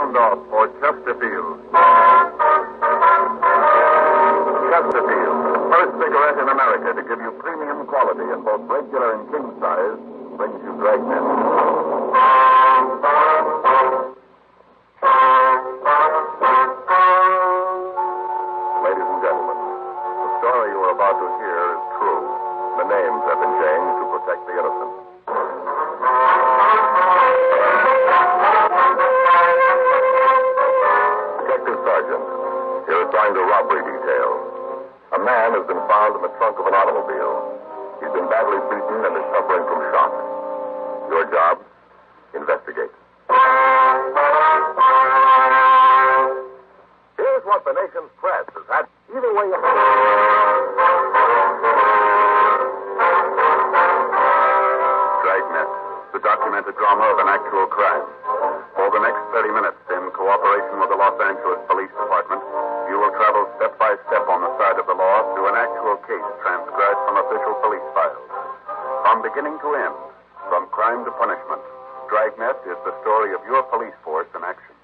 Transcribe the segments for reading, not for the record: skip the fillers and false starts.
sound off for Chesterfield. Chesterfield, first cigarette in America to give you premium quality in both regular and king size, brings you Dragnet. Ladies and gentlemen, the story you are about to hear is true. The names have been changed to protect the innocent. Detective Sergeant, you're assigned to robbery detail. A man has been found in the trunk of an automobile. He's been badly beaten and is suffering from shock. Your job? Investigate. Here's what the nation's press has had. Either way you... Dragnet, the documented drama of an actual crime. For the next 30 minutes, in cooperation with the Los Angeles Police Department, you will travel step by step on the side of the law through an actual case transcribed from official police files. From beginning to end, from crime to punishment, Dragnet is the story of your police force in action.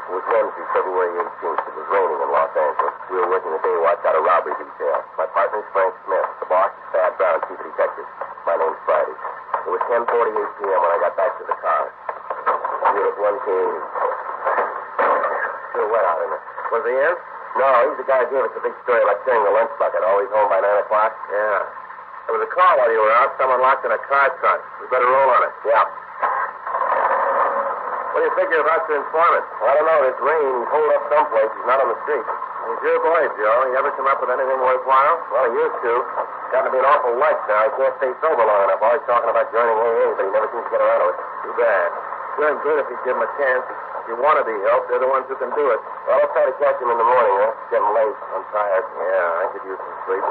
It was Wednesday, February 18th. It was raining in Los Angeles. We were working the day watch out of robbery detail. My partner's Frank Smith. The boss is Thad Brown, chief of detectives. My name's Friday. It was 10:48 p.m. when I got back to the car. Unit 1K. Still wet out in it. Was he in? No, he's the guy who gave us the big story about carrying the lunch bucket. Always home by 9 o'clock? Yeah. There was a call while you were out. Someone locked in a car trunk. We better roll on it. Yeah. What do you figure about your informant? I don't know. This rain pulled up someplace. He's not on the street. He's your boy, Joe. You ever come up with anything worthwhile? Well, he used to. Got to be an awful light now. He can't stay sober long enough. Always talking about joining AA, but he never seems to get around to it. Too bad. Doing good if you give him a chance. If you want to be helped, they're the ones who can do it. Well, I'll try to catch him in the morning, huh? It's getting late. I'm tired. Yeah, I could use some sleep.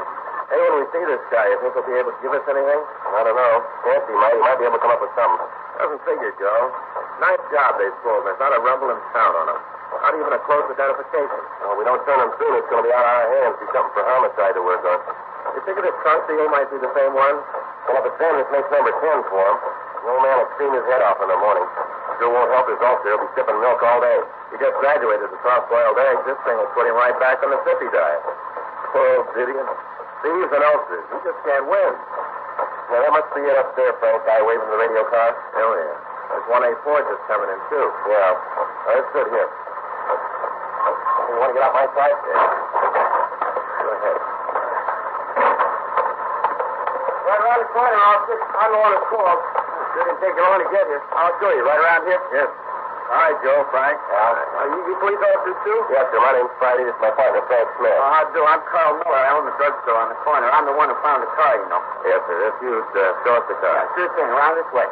Hey, when we see this guy, you think he'll be able to give us anything? I don't know. Fancy might. He might be able to come up with something. Doesn't figure, Joe. Nice job they've pulled. There's not a rumble in town on him. Not even a close identification. Well, we don't turn him soon. It's going to be out of our hands. Be something for homicide to work on. You think this trunk deal might be the same one? Well, if it's them, this makes number 10 for him. The old man will clean his head off in the morning. Sure won't help his ulcer. He'll be sipping milk all day. He just graduated to soft-boiled eggs. This thing will put him right back on the sippy diet. Poor old idiot. Thieves and ulcers. He just can't win. Now, that must be it up there, Frank. Guy waving the radio car. Oh, yeah. There's 1A4 just coming in, too. Yeah. Let's sit here. You want to get out my side? Yeah. Go ahead. Right around the corner, officer. I know what it's called. It didn't take you long to get here. I'll show you. Right around here? Yes. All right, Joe, Frank. You police officers, too? Yes, sir. My name's Friday. This is my partner, Frank Smith. How do? I'm Carl Miller. I own the drugstore on the corner. I'm the one who found the car, you know. Yes, sir. If you'd show us the car. Yeah, sure thing. Around this way.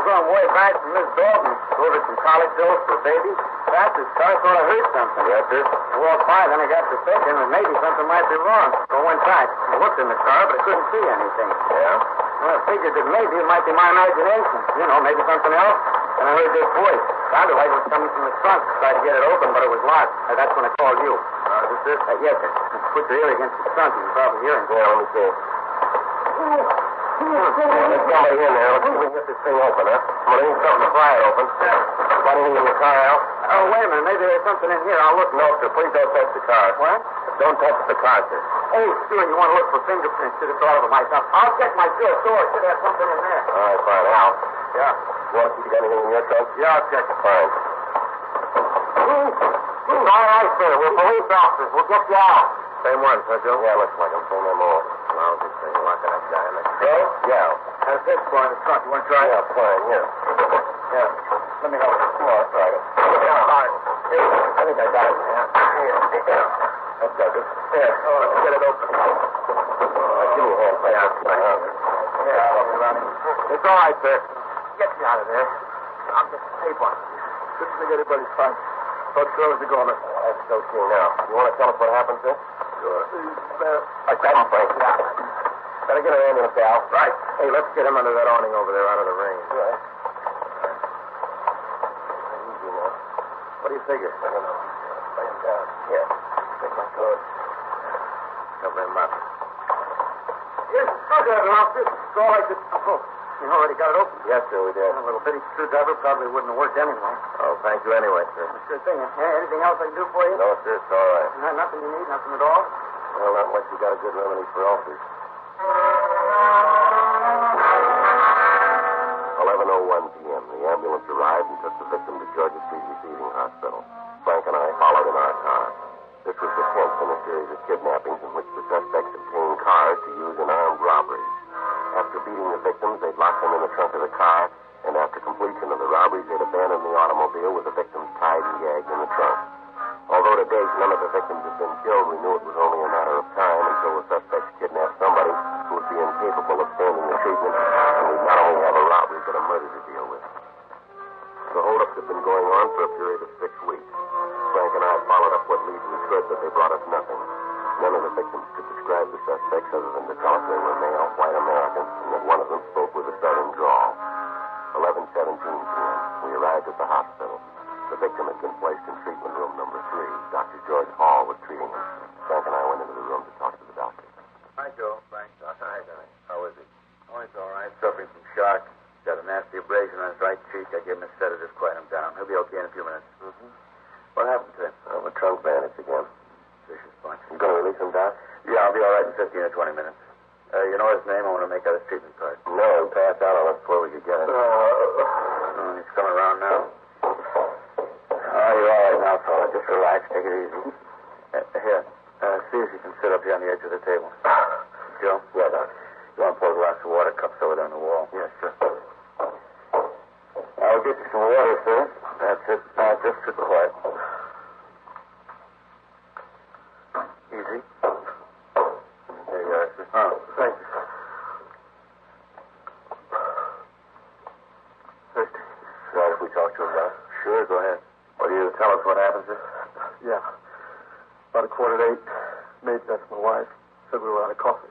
I'm going way back from Miss Dalton. Ordered some college bills for babies. Perhaps this car sort of hurt something. Yes, sir. I walked by, then I got to thinking that maybe something might be wrong. So I went back. I looked in the car, but I couldn't see anything. Yeah? Well, I figured that maybe it might be my imagination. You know, maybe something else. And I heard this voice. Sounded like it was coming from the trunk. Tried to get it open, but it was locked. That's when I called you. Is this? Yes, sir. Put your ear against the trunk. You can probably hear him. Yeah, let me see. There's somebody in there. Let's see if we can get this thing open, huh? Well, there ain't something to pry it open. Got anything in your car, Al? Oh, wait a minute. Maybe there's something in here. I'll look. No, sir. Please don't touch the car. What? Don't touch the car, sir. Oh, sure. You want to look for fingerprints? Should have thought of it myself. I'll check my sure door. Should have something in there. All right, fine. Al? Yeah. You want to see if you got anything in your trunk? Yeah, I'll check it. Fine. All right, sir. We're police officers. We'll get you out. Same one, sir, Joe? Yeah, looks like him. Same MO. Lousy thing. Locking that guy in the Joe? Yeah. There's this boy in the trunk. You want to try it? Yeah, fine. Here. Yeah. Let me help you. Come on, try it. Yeah, all right. Here. I think I got it. Yeah. Here. That's good. Here. Oh, let's get it open. Give me a hand. Yeah, I'll help you around him. It's all right, sir. Get me out of there. I'll get the tape on. Couldn't think anybody's fine. Thought close the garment. That's okay now. You want to tell us what happened, sir? Sure. I got him, Frank. Yeah. Better get an ambulance, Al. Right. Hey, let's get him under that awning over there out of the rain. Right. Easy now. What do you figure? I don't know. Lay him down. Yeah. Take my coat. Cover him up. Yes, look at it, officer. It's all like this. Oh. You already got it open? Yes, sir, we did. A little bitty screwdriver probably wouldn't have worked anyway. Oh, thank you anyway, sir. Sure thing. Anything else I can do for you? No, sir, it's all right. Nothing you need? Nothing at all? Well, not much. You got a good remedy for ulcers. 11:01 p.m. The ambulance arrived and took the victim to Georgia Street Receiving Hospital. Frank and I followed in our car. This was the 10th in a series of kidnappings in which the suspects obtained cars to use in armed robberies. After beating the victims, they'd lock them in the trunk of the car, and after completion of the robberies, they'd abandon the automobile with the victims tied and gagged in the trunk. Although to date none of the victims had been killed, we knew it was only a matter of time until the suspects kidnapped somebody who would be incapable of standing the treatment, and we'd not only have a robbery but a murder to deal with. The holdups had been going on for a period of 6 weeks. Frank and I followed up what leads we could, but they brought us nothing. None of the victims could describe the suspects other than to tell us they were male, white Americans, and that one of them spoke with a southern drawl. 11:17 p.m. We arrived at the hospital. The victim had been placed in treatment room number 3. Dr. George Hall was treating him. Frank and I went into the room to talk to the doctor. Hi, Joe. Frank. Hi, Danny. How is he? Oh, he's all right. Suffering from shock. Got a nasty abrasion on his right cheek. I gave him a sedative to quiet him down. He'll be okay in a few minutes. Mm-hmm. What happened to him? A trunk bandage again. Vicious bunch. You going to release him, Doc? Yeah, I'll be all right in 15 or 20 minutes. You know his name? I want to make out his treatment card. No, he passed out on us before we could get it. He's coming around now. Oh, you're all right now, fella. Just relax. Take it easy. Here. See if you can sit up here on the edge of the table. Joe? Yeah, Doc. You want to pour a glass of water? Cups over there on the wall. Yes, sir. I'll get you some water, sir. That's it. Now, just sit quiet. Easy. There you are, sir. Oh, Thank you. Thirsty. Right, if we talk to him, Doc? sure. Go ahead. Will you tell us what happened, sir? Yeah. About 7:45, Maid, that's my wife, said we were out of coffee.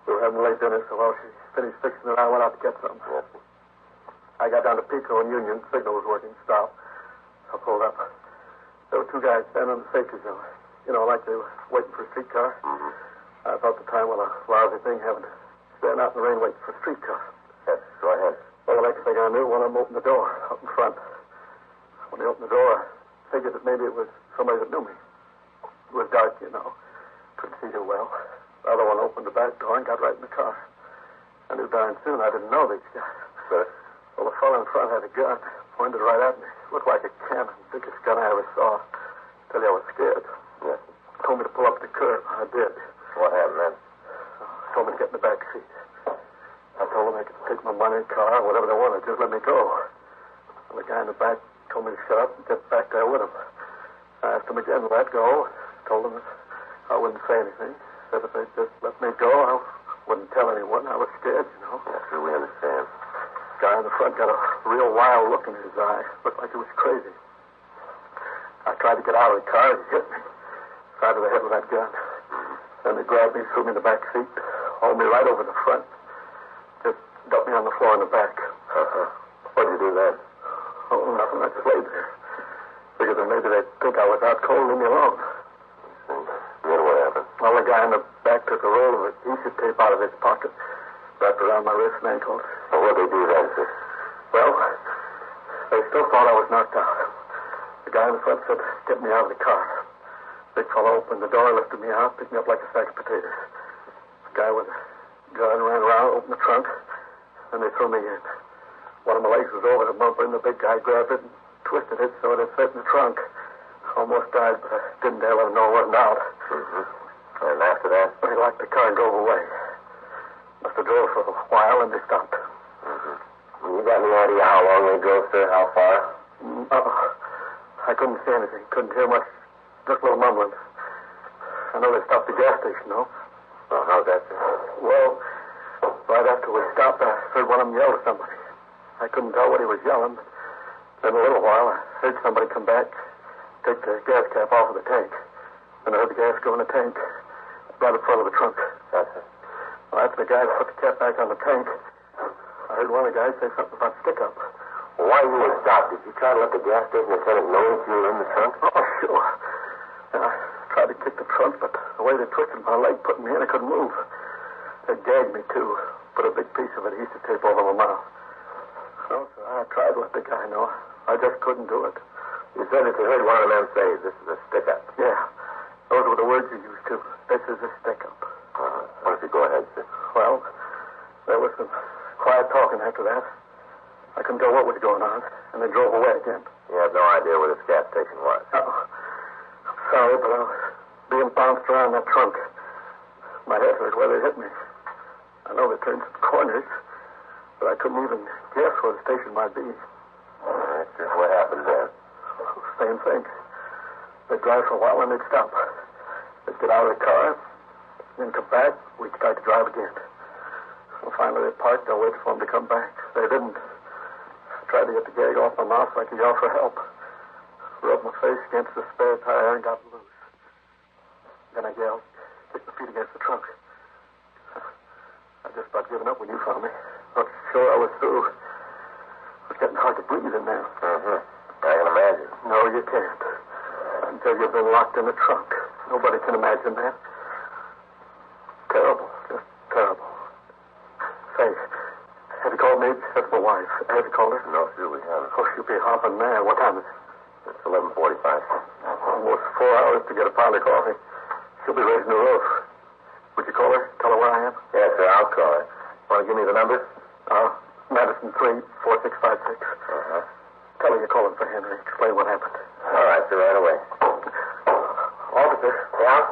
We were having late dinner, so while she finished fixing it, I went out to get some. Yes. I got down to Pico and Union. Signal was working. Stop. I pulled up. There were 2 guys standing on the safety zone. You know, like they were waiting for a streetcar. Mm-hmm. I thought the time was a lousy thing having to stand out in the rain waiting for a streetcar. Yes, go ahead. Well, the next thing I knew, one of them opened the door up in front. When he opened the door, I figured that maybe it was somebody that knew me. It was dark, you know. Couldn't see too well. The other one opened the back door and got right in the car. I knew darn soon I didn't know these guys. Sir? Well, the fellow in front had a gun, pointed right at me. Looked like a cannon, biggest gun I ever saw. Tell you I was scared. Yes. Told me to pull up the curb. I did. What happened then? Told me to get in the back seat. I told them they could take my money, car, whatever they wanted. Just let me go. And the guy in the back told me to shut up and get back there with him. I asked him again to let go. Told him I wouldn't say anything. Said if they'd just let me go, I wouldn't tell anyone. I was scared, you know. Yes, sir, we understand. The guy in the front got a real wild look in his eye. Looked like he was crazy. I tried to get out of the car and he hit me. Side of the head with that gun. Then they grabbed me, threw me in the back seat, hauled me right over the front. Just dumped me on the floor in the back. What'd you do then? Oh, nothing. I just laid there. Figured that maybe they'd think I was out cold and leave me alone. Then what happened? Well, the guy in the back took a roll of adhesive tape out of his pocket, wrapped around my wrists and ankles. Well, what'd they do then, sir? Well, they still thought I was knocked out. The guy in the front said, get me out of the car. Big fellow opened the door, lifted me out, picked me up like a sack of potatoes. The guy with a gun ran around, opened the trunk, and they threw me in. One of my legs was over the bumper, and the big guy grabbed it and twisted it so it fit in the trunk. Almost died, but I didn't dare let him know it wasn't out. Mm-hmm. And after that? He locked the car and drove away. Must have drove for a while, and they stopped. Mm-hmm. You got any idea how long they drove, sir? How far? I couldn't see anything. Couldn't hear much. Just a little mumbling. I know they stopped at the gas station, though. Oh, how's that, sir? Well, right after we stopped, I heard one of them yell at somebody. I couldn't tell what he was yelling, but then a little while, I heard somebody come back, take the gas cap off of the tank. And I heard the gas go in the tank right in front of the trunk. That's it. Well, after the guys put the cap back on the tank, I heard one of the guys say something about stick-up. Well, why you were stopped? Did you try to let the gas station attendant know that you were in the trunk? Oh, sure. And I tried to kick the trunk, but the way they twisted my leg, putting me in, I couldn't move. They gagged me, too. Put a big piece of of adhesive tape over my mouth. No, sir, I tried to let the guy know. I just couldn't do it. You said that you heard one of them say, this is a stick-up. Yeah. Those were the words you used, too. This is a stick-up. Why don't you go ahead, sir? Well, there was some quiet talking after that. I couldn't tell what was going on, and they drove away again. You have no idea where this gas station was? No. I'm sorry, but I was being bounced around that trunk. My head hurt where they hit me. I know they turned some corners, but I couldn't even guess where the station might be. All right, sir. What happened then? Same thing. They'd drive for a while and they'd stop. They'd get out of the car, then come back. We'd start to drive again. So finally they parked. I waited for them to come back. They didn't. I tried to get the gag off my mouth so I could yell for help. Rubbed my face against the spare tire and got loose. Then I yelled, kicked my feet against the trunk. I just about given up when you found me. Not sure I was through. It was getting hard to breathe in there. Mm-hmm. I can imagine. No, you can't. Until you've been locked in the trunk. Nobody can imagine that. Terrible. Just terrible. Say, have you called me? That's my wife. Have you called her? No, sir, we haven't. Oh, she'll be hopping mad. What time is it? It's 11:45, sir. Almost 4 hours to get a pound of coffee. She'll be raising the roof. Would you call her? Tell her where I am? Yes, sir, I'll call her. Want to give me the number? Madison 34656. Uh-huh. Tell her you're calling for Henry. Explain what happened. All right, sir, right away. Officer. Yeah?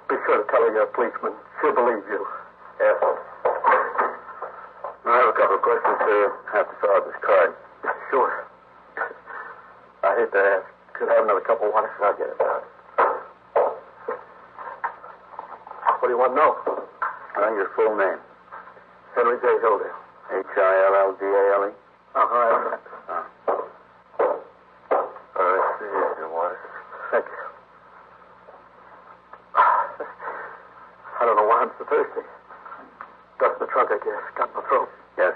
Be sure to tell her you're a policeman. She'll believe you. Yes, sir. I have a couple of questions, sir. I have to fill out this card. Sure. I hate to ask. Could I have another cup of water? I'll get it down. What do you want to know? Your full name. Henry J. Hilldale. Hildale? Uh-huh, I have that. All right, see, here's your water. Thank you. I don't know why I'm so thirsty. Dust in the trunk, I guess. Got in my throat. Yes.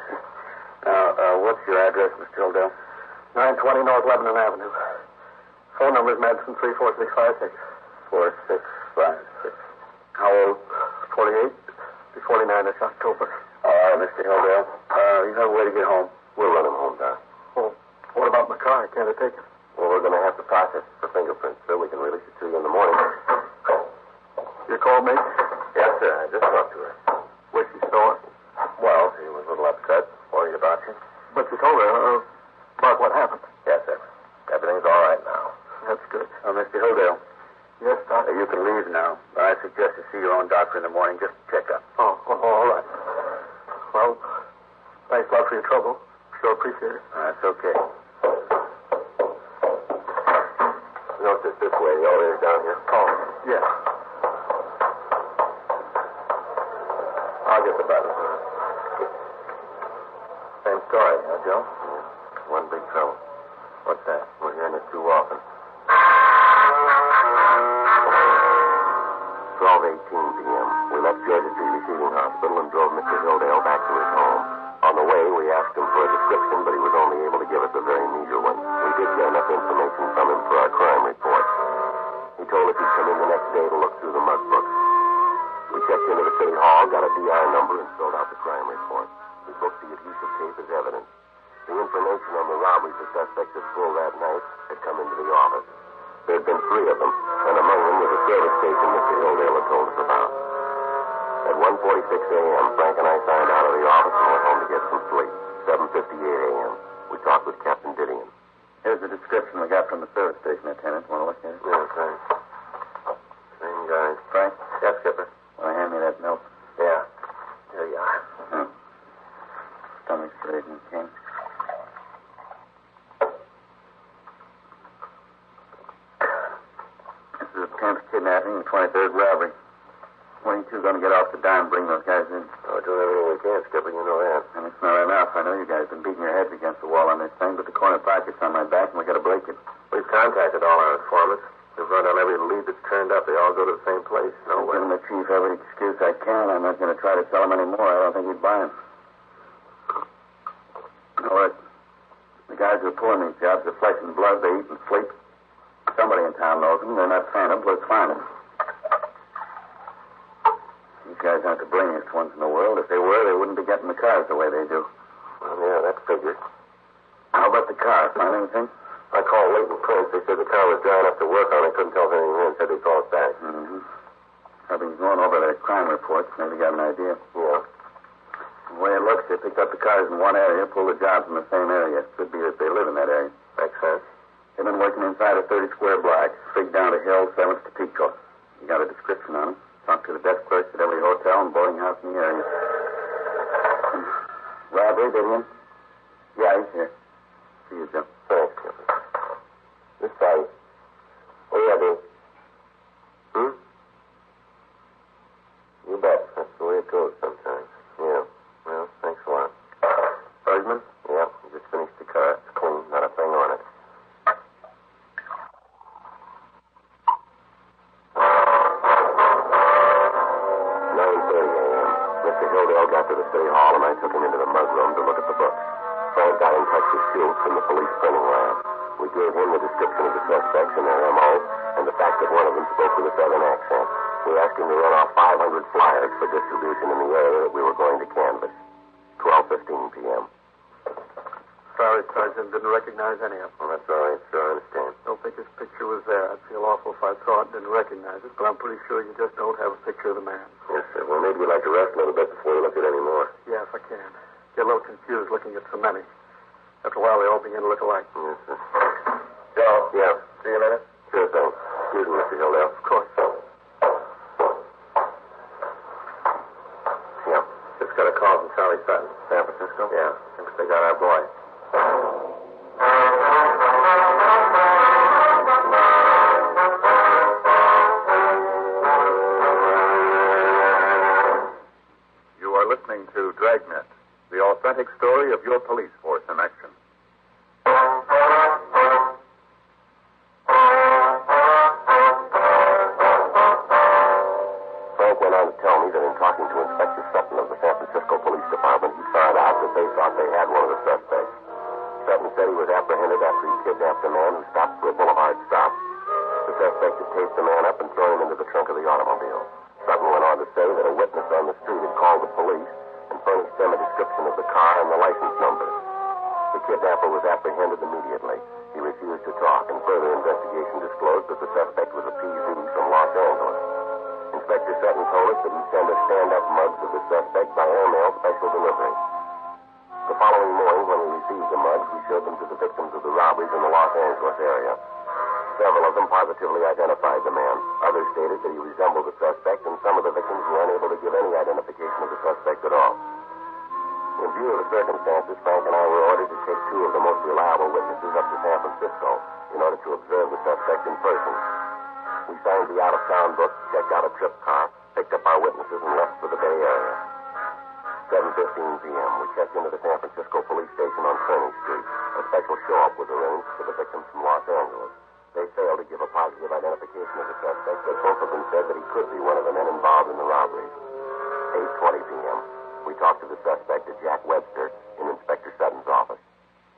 Now, what's your address, Mr. Hildale? 920 North Lebanon Avenue. Phone number is Madison 34656. 4656. How old? 48. Be 49 this October. All right, Mr. Hildale. You have a way to get home. We'll run him home, Doc. Well, what about my car? Can't I take it? Well, we're going to have to process it for fingerprints, sir. We can release it to you in the morning. You called me? Yes, sir. I just talked to her. Was she sore? Well, she was a little upset, worried about you. But you told her about what happened. Yes, sir. Everything's all right now. That's good. Mr. Hildale. Yes, Doctor. You can leave now. I suggest you see your own doctor in the morning. Just check up. Oh, all right. Well, thanks a lot for your trouble. Sure appreciate it. That's okay. No, it's just this way. The elevator's down here. Oh, yeah. I'll get the button. Same story, huh, Joe? Yeah. One big trouble. What's that? We're hearing it too often. 12:18 p.m. We left Georgia Street Receiving Hospital and drove Mr. Hildale back to his home. On the way, we asked him for a description, but he was only able to give us a very meager one. We did get enough information from him for our crime report. He told us he'd come in the next day to look through the mug books. We checked into the city hall, got a DI number, and filled out the crime report. We booked the adhesive tape as evidence. The information on the robberies the suspect had pulled that night had come into the office. There had been 3 of them, and among them was a service station Mr. Hildale had told us about. At 1:46 a.m., Frank and I signed out of the office and went home to get some sleep. 7:58 a.m. We talked with Captain Didion. Here's the description we got from the service station, Lieutenant. Want to look at it? Yes, thanks. Same guy. Frank? Yes, Skipper. Want to hand me that milk? Yeah. Here you are. Stomach's raising, King. This is a 10th kidnapping and 23rd robbery. 22 going to get off the dime and bring those guys in. We're doing everything we can, Skipper. You know that. And it's not enough. I know you guys have been beating your heads against the wall on this thing, but the corner pocket's on my back, and we got to break it. We've contacted all our informants. We've run down every lead that's turned up. They all go to the same place. No way. I'm giving the chief every excuse I can. I'm not going to try to sell him any more. I don't think he'd buy him. You know what? The guys who are pulling these jobs are flesh and blood. They eat and sleep. Somebody in town knows them. They're not phantoms. Let's find them. These guys aren't the brainiest ones in the world. If they were, they wouldn't be getting the car way they do. Well, yeah, that figures. How about the car? Find anything? I called Leighton Prince. They said the car was dry enough to work on. They couldn't tell us anything in. Said they'd call us back. Mm-hmm. I've been going over their crime reports. Maybe got an idea. Yeah. The way it looks, they picked up the cars in one area, pulled the jobs in the same area. Could be that they live in that area. Makes sense. They've been working inside a 30-square block, straight down the hill, 7th to Pico. You got a description on them. Talked to the desk clerks at every hotel and boarding house in the area. Robbery, Gideon? Yeah, he's here. See you, Jim. Thanks, Clifford. This side. What do you do? You bet. That's the way it goes sometimes. Yeah. Well, thanks a lot. Bergman? Yeah, just finished the car. It's clean. Not a thing on it. 9:30 a.m. Mr. Hildale got to the city hall, and I took him into the mug room to look at the books. Frank got in touch with Schultz from the police printing lab. We gave him the description of the suspects and their M.O., and the fact that one of them spoke with a southern accent. We asked him to run off 500 flyers for distribution in the area that we were going to canvass. 12:15 p.m. Sorry, Sergeant. Didn't recognize any of them. Well, that's all right, sir. I understand. Don't think his picture was there. I'd feel awful if I saw it and didn't recognize it, but I'm pretty sure you just don't have a picture of the man. Yes, sir. Well, maybe you'd like to rest a little bit before you look at any more. Yeah, if I can. Get a little confused looking at so many. After a while, they all begin to look alike. Yes, sir. Joe? Yeah. See you later? Sure thing. Excuse me, Mr. Hildale. Of course. Yeah. Just got a call from Charlie Sutton. San Francisco? Yeah. Thinks they got our boy. You are listening to Dragnet, the authentic story of your police force in action. Frank went on to tell me that in talking to Inspector Sutton of the San Francisco Police Department, he found out that they thought they had one of the suspects. Sutton said he was apprehended after he kidnapped a man who stopped for a boulevard stop. The suspect had taped the man up and thrown him into the trunk of the automobile. Sutton went on to say that a witness on the street had called the police and furnished them a description of the car and the license number. The kidnapper was apprehended immediately. He refused to talk, and further investigation disclosed that the suspect was a PZ from Los Angeles. Inspector Sutton told us that he'd send us stand-up mugs of the suspect by airmail special delivery. The following morning, when we received the mugs, we showed them to the victims of the robberies in the Los Angeles area. Several of them positively identified the man. Others stated that he resembled the suspect, and some of the victims were unable to give any identification of the suspect at all. In view of the circumstances, Frank and I were ordered to take two of the most reliable witnesses up to San Francisco in order to observe the suspect in person. We signed the out-of-town book, checked out a trip car, picked up our witnesses, and left for the Bay Area. 7:15 p.m., we checked into the San Francisco police station on Kearny Street. A special show-up was arranged for the victims from Los Angeles. They failed to give a positive identification of the suspect, but both of them said that he could be one of the men involved in the robberies. 8:20 p.m., we talked to the suspect at Jack Webster in Inspector Sutton's office.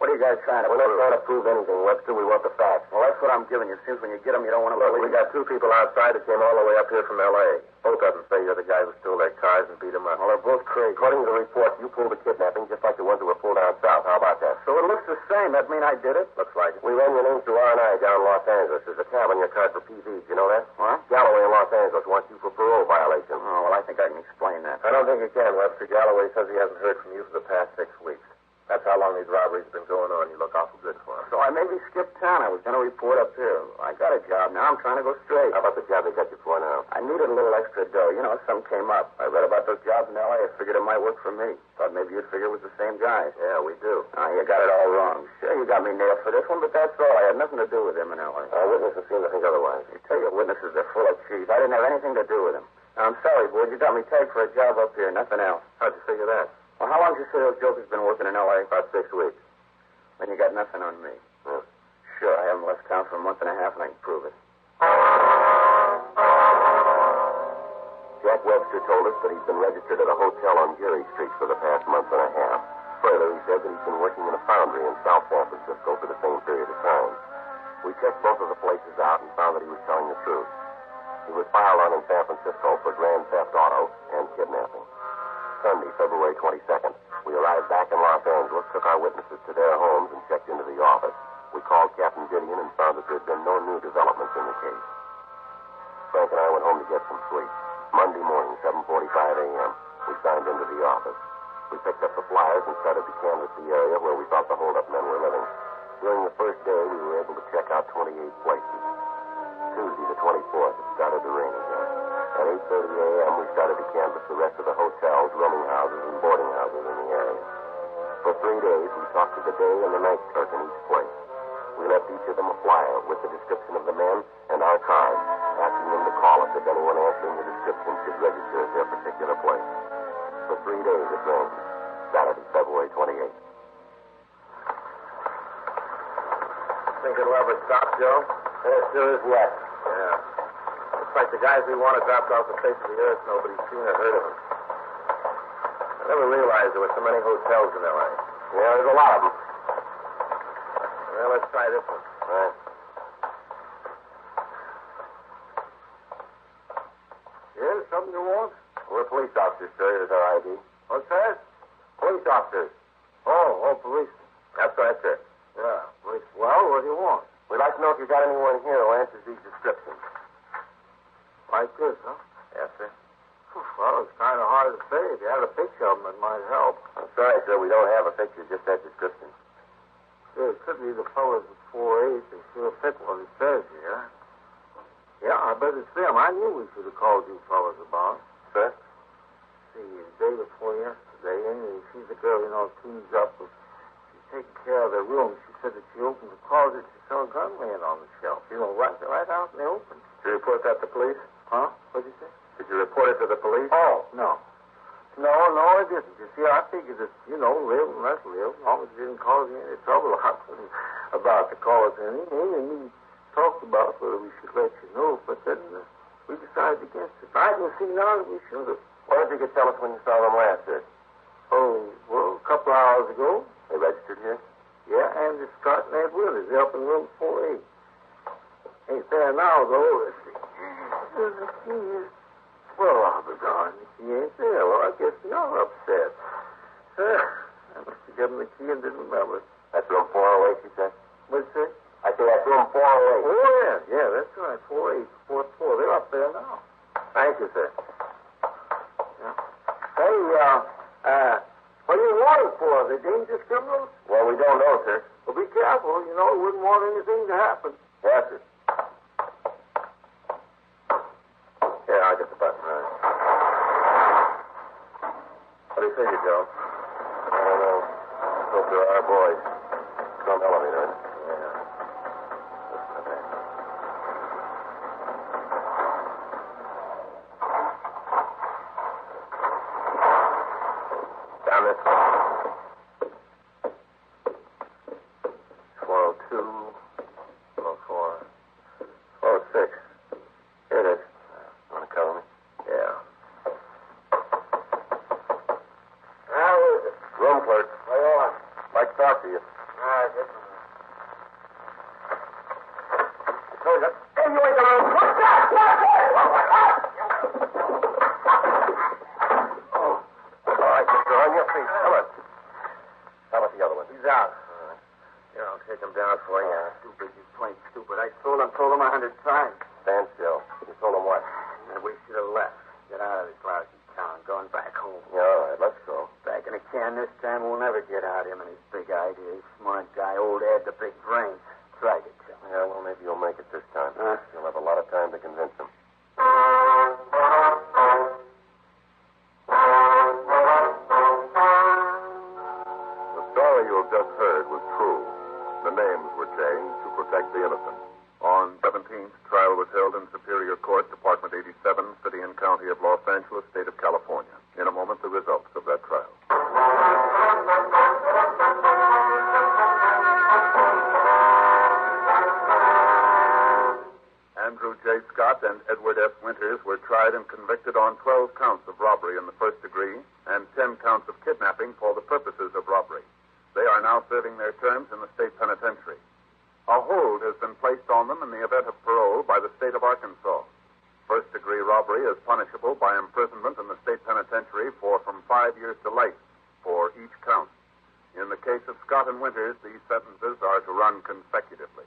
What are you guys trying to We're not trying to prove anything, Webster. We want the facts. Well, that's what I'm giving you. Seems when you get them, you don't want to Look, believe. we got two people outside that came all the way up here from L.A. Both of them say you're the guy who stole their cars and beat them up. Well, they're both crazy. According to the report, you pulled the kidnapping just like the ones that were pulled down south. How about that? So it looks the same. That mean I did it? Looks like it. We ran your name through R&I down in Los Angeles. There's a tab on your card for PVs. You know that? What? Galloway in Los Angeles wants you for parole violation. Oh, well, I think I can explain that. I don't think you can, Webster. Galloway says he hasn't heard from you for the past 6 weeks. That's how long these robberies have been going on. You look awful good for him. So I maybe skipped town. I was going to report up here. I got a job. Now I'm trying to go straight. How about the job they got you for now? I needed a little extra dough. You know, something came up. I read about those jobs in L.A. I figured it might work for me. Thought maybe you'd figure it was the same guys. Yeah, we do. You got it all wrong. Sure, you got me nailed for this one, but that's all. I had nothing to do with him in L.A. Our witnesses seem to think otherwise. You tell your witnesses they're full of cheese. I didn't have anything to do with him. Now, I'm sorry, boy. You got me tagged for a job up here. Nothing else. How'd you figure that? Well, how long did you say those jokers been working in L.A.? About 6 weeks. Then you got nothing on me. Yeah. Sure, I haven't left town for a month and a half, and I can prove it. Jack Webster told us that he's been registered at a hotel on Geary Street for the past month and a half. Further, he said that he's been working in a foundry in South San Francisco for the same period of time. We checked both of the places out and found that he was telling the truth. He was filed on in San Francisco for grand theft auto and kidnapping. Sunday, February 22nd, we arrived took our witnesses to their homes and checked into the office. We called Captain Gideon and found that there'd been no new developments in the case. Frank and I went home to get some sleep. Monday morning, 7:45 a.m., we signed into the office. We picked up the flyers and started to canvass the area where we thought the hold-up men were living. During the first day, we were able to check out 28 places. Tuesday, the 24th, it started to rain again. At 8:30 a.m., we started to canvass the rest of the hotels, rooming houses, and boarding houses in the area. For 3 days, we talked to the day and the night clerk in each place. We left each of them a flyer with the description of the men and our cards, asking them to call us if anyone answering the description should register at their particular place. For 3 days, it rained. Saturday, February 28th. Think it'll ever stop, Joe? There sure is yet. Yeah. Looks like the guys we wanted dropped off the face of the earth. Nobody's seen or heard of them. I never realized there were so many hotels in L.A. Yeah, there's a lot of them. Well, let's try this one. All right. Yeah, something you want? We're police officers, sir. Here's our ID. What's that? Police officers. Oh, police. That's right, sir. Yeah, police. Well, what do you want? We'd like to know if you've got anyone here who answers these descriptions. Like this, huh? Yes, sir. Well, it's kind of hard to say. If you had a picture of them, it might help. I'm sorry, sir. We don't have a picture, just that description. Yeah, it could be the fellas at 4-8. They sure fit what it says here. Yeah, I bet it's them. I knew we should have called you fellas about. Sir? See, the day before yesterday, Amy, she's the girl, cleans up. She's taking care of their room. She said that she opened the closet. She saw a gun laying on the shelf. Right out in the open. Did you report that to police? Huh? What'd you say? Did you report it to the police? Oh, no. No, I didn't. You see, I figured that, live and let live, as long as it didn't cause me any trouble. I wasn't about to cause any. Amy and me talked about whether we should let you know, but then we decided against it. I didn't see none, we should have. Why don't you could tell us when you saw them last, sir? Oh, well, a couple hours ago. They registered here? Yeah, and it's Scott and Ed Willis. They're up in room 4A. Ain't there now, though. Let's see. Well, I'll be darned if she ain't there. Well, I guess you're upset. I must have given the key and didn't remember it. That's room 408, you said? What'd you say? I said that's room 408. Oh, yeah, that's right. 4A, 4th floor. They're up there now. Thank you, sir. Yeah. Hey, what are you wanted for? Are they dangerous criminals? Well, we don't know, sir. Well, be careful. We wouldn't want anything to happen. Yes, sir. Here, I'll get the button. All right. What do you figure, Joe? I don't know. Hope there are boys. Some elevator. Yeah. Listen to that. Down this way. 402. 404. 406. Here it is. Want to cover me? Yeah. How is it? Room clerk. What do you want? I'd like to talk to you. Just a minute. Hey, you ain't the room. What's that? All right, mister, on your feet. Come on. How about the other one? He's out. All right. Here, I'll take him down for you. Stupid, you plain stupid. I told him 100 times. Stand still. You told him what? And we should have left. Get out of this lousy town. Going back home. Yeah, all right, let's go. Back in the can this time, we'll never get out him and his big ideas. Smart guy, old Ed, the big brains. Tried to tell him. Yeah, well, maybe you'll make it this time. You'll have a lot of time to convince him. The story you have just heard was true. The names were changed to protect the innocent. On 17th, trial was held in Superior Court, Department 87, City and County of Los Angeles, State of California. In a moment, the results of that trial. Andrew J. Scott and Edward F. Winters were tried and convicted on 12 counts of robbery in the first degree and 10 counts of kidnapping for the purposes of robbery. They are now serving their terms in the state penitentiary. A hold has been placed on them in the event of parole by the state of Arkansas. First-degree robbery is punishable by imprisonment in the state penitentiary for from 5 years to life for each count. In the case of Scott and Winters, these sentences are to run consecutively.